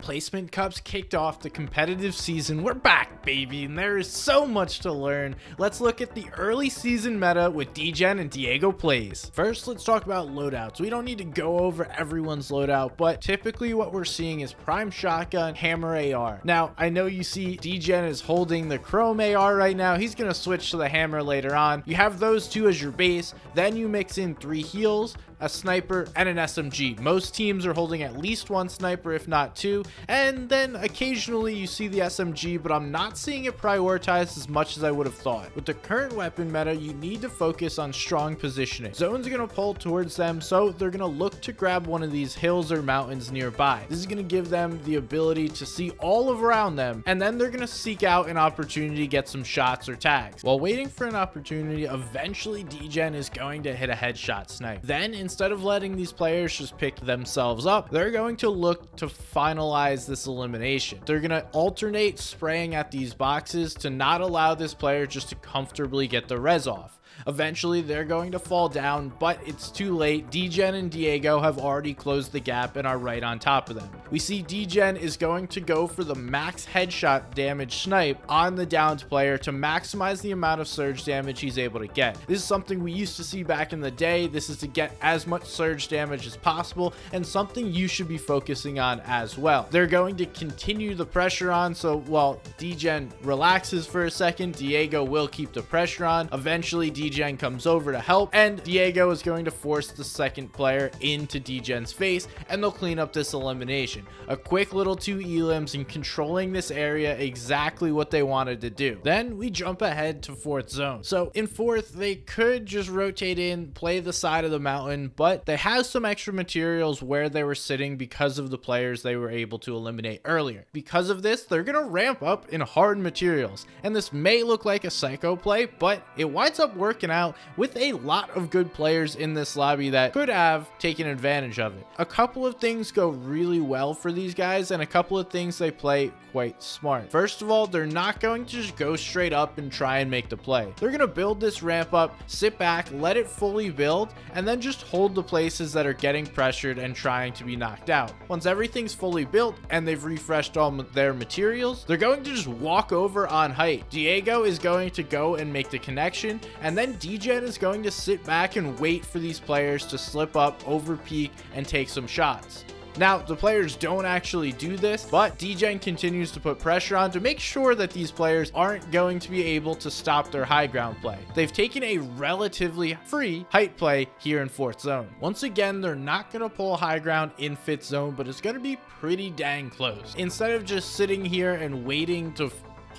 placement cups kicked off the competitive season. We're back, baby, and there is so much to learn. Let's look at the early season meta with Degen and DiegoPlayz. First, let's talk about loadouts. We don't need to go over everyone's loadout, but typically what we're seeing is prime shotgun, hammer AR. Now, I know you see Degen is holding the chrome AR right now. He's going to switch to the hammer later on. You have those two as your base. Then you mix in 3 heals, a sniper, and an SMG. Most teams are holding at least 1 sniper, if not 2, and then occasionally you see the SMG, but I'm not seeing it prioritized as much as I would have thought. With the current weapon meta, you need to focus on strong positioning. Zone's gonna pull towards them, so they're gonna look to grab one of these hills or mountains nearby. This is gonna give them the ability to see all of around them, and then they're gonna seek out an opportunity to get some shots or tags. While waiting for an opportunity, eventually Degen is going to hit a headshot snipe. Then, instead of letting these players just pick themselves up, they're going to look to finalize this elimination. They're going to alternate spraying at these boxes to not allow this player just to comfortably get the res off. Eventually, they're going to fall down, but it's too late. Degen and Diego have already closed the gap and are right on top of them. We see Degen is going to go for the max headshot damage snipe on the downed player to maximize the amount of surge damage he's able to get. This is something we used to see back in the day. This is to get as much surge damage as possible and something you should be focusing on as well. They're going to continue the pressure on, so while Degen relaxes for a second, Diego will keep the pressure on. Eventually, Degen comes over to help, and Diego is going to force the second player into Degen's face, and they'll clean up this elimination. A quick little 2 elims and controlling this area exactly what they wanted to do. Then we jump ahead to 4th zone. So in 4th, they could just rotate in, play the side of the mountain, but they have some extra materials where they were sitting because of the players they were able to eliminate earlier. Because of this, they're going to ramp up in hard materials, and this may look like a psycho play, but it winds up working out with a lot of good players in this lobby that could have taken advantage of it. A couple of things go really well for these guys, and a couple of things they play quite smart. First of all, they're not going to just go straight up and try and make the play. They're going to build this ramp up, sit back, let it fully build, and then just hold the places that are getting pressured and trying to be knocked out. Once everything's fully built and they've refreshed all their materials, they're going to just walk over on height. Diego is going to go and make the connection, and then Degen is going to sit back and wait for these players to slip up, over peak, and take some shots. Now, the players don't actually do this, but Degen continues to put pressure on to make sure that these players aren't going to be able to stop their high ground play. They've taken a relatively free height play here in 4th zone. Once again, they're not going to pull high ground in 5th zone, but it's going to be pretty dang close. Instead of just sitting here and waiting to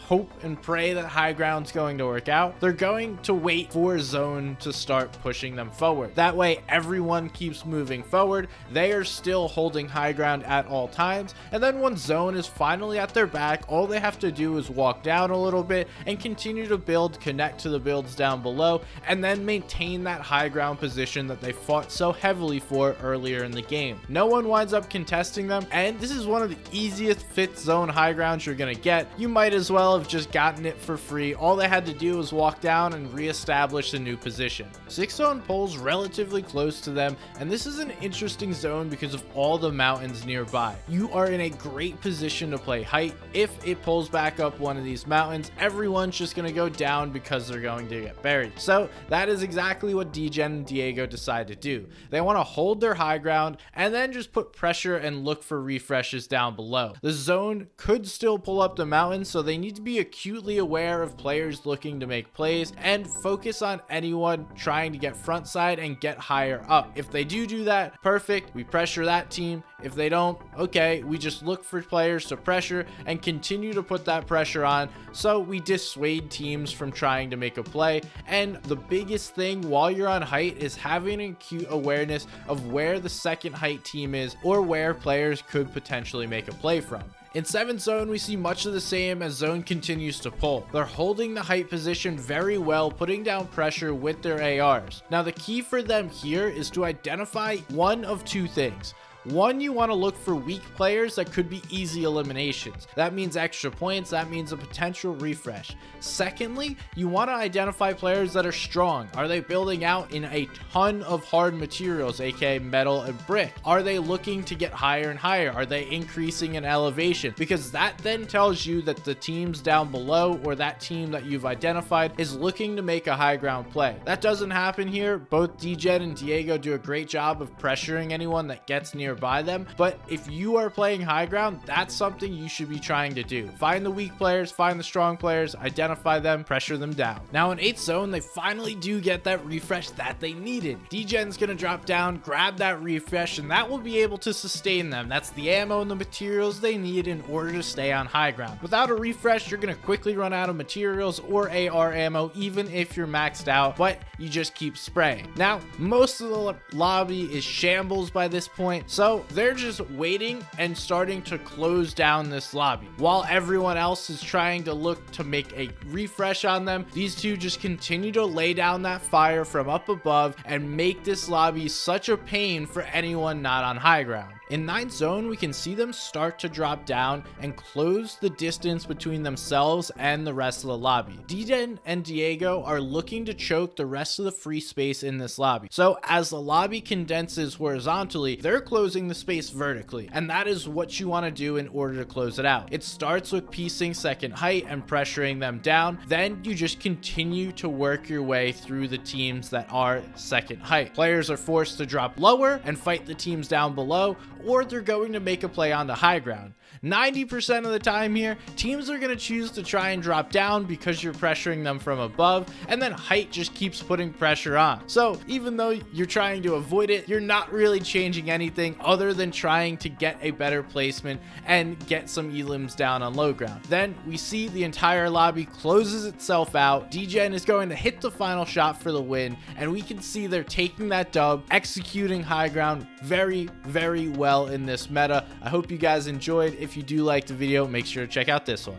hope and pray that high ground's going to work out, they're going to wait for zone to start pushing them forward. That way everyone keeps moving forward. They are still holding high ground at all times, and then when zone is finally at their back, all they have to do is walk down a little bit and continue to build, connect to the builds down below, and then maintain that high ground position that they fought so heavily for earlier in the game. No one winds up contesting them, and this is one of the easiest 5th zone high grounds you're gonna get. You might as well have just gotten it for free. All they had to do was walk down and reestablish a new position. 6th zone pulls relatively close to them, and this is an interesting zone because of all the mountains nearby. You are in a great position to play height. If it pulls back up one of these mountains, everyone's just going to go down because they're going to get buried. So that is exactly what Degen and Diego decide to do. They want to hold their high ground and then just put pressure and look for refreshes down below. The zone could still pull up the mountain, so they need to be acutely aware of players looking to make plays and focus on anyone trying to get front side and get higher up. If they do that, perfect, we pressure that team. If they don't, okay, we just look for players to pressure and continue to put that pressure on, so we dissuade teams from trying to make a play. And the biggest thing while you're on height is having an acute awareness of where the second height team is or where players could potentially make a play from. In 7th zone, we see much of the same as zone continues to pull. They're holding the height position very well, putting down pressure with their ARs. Now, the key for them here is to identify one of two things. One, you want to look for weak players that could be easy eliminations. That means extra points, that means a potential refresh. Secondly, you want to identify players that are strong. Are they building out in a ton of hard materials, aka metal and brick? Are they looking to get higher and higher? Are they increasing in elevation? Because that then tells you that the teams down below, or that team that you've identified, is looking to make a high ground play. That doesn't happen here. Both Degen and Diego do a great job of pressuring anyone that gets nearby them, but if you are playing high ground, that's something you should be trying to do. Find the weak players, find the strong players, identify them, pressure them down. Now in 8th zone, they finally do get that refresh that they needed. Degen's gonna drop down, grab that refresh, and that will be able to sustain them. That's the ammo and the materials they need in order to stay on high ground. Without a refresh, you're gonna quickly run out of materials or AR ammo, even if you're maxed out, but you just keep spraying. Now, most of the lobby is shambles by this point, so they're just waiting and starting to close down this lobby. While everyone else is trying to look to make a refresh on them, these two just continue to lay down that fire from up above and make this lobby such a pain for anyone not on high ground. In 9th zone, we can see them start to drop down and close the distance between themselves and the rest of the lobby. Degen and Diego are looking to choke the rest of the free space in this lobby. So as the lobby condenses horizontally, they're closing the space vertically, and that is what you want to do in order to close it out. It starts with piecing second height and pressuring them down. Then you just continue to work your way through the teams that are second height. Players are forced to drop lower and fight the teams down below, or they're going to make a play on the high ground. 90% of the time here, teams are going to choose to try and drop down because you're pressuring them from above, and then height just keeps putting pressure on. So even though you're trying to avoid it, you're not really changing anything other than trying to get a better placement and get some elims down on low ground. Then we see the entire lobby closes itself out. Degen is going to hit the final shot for the win, and we can see they're taking that dub, executing high ground very, very well in this meta. I hope you guys enjoyed. If you do like the video, make sure to check out this one.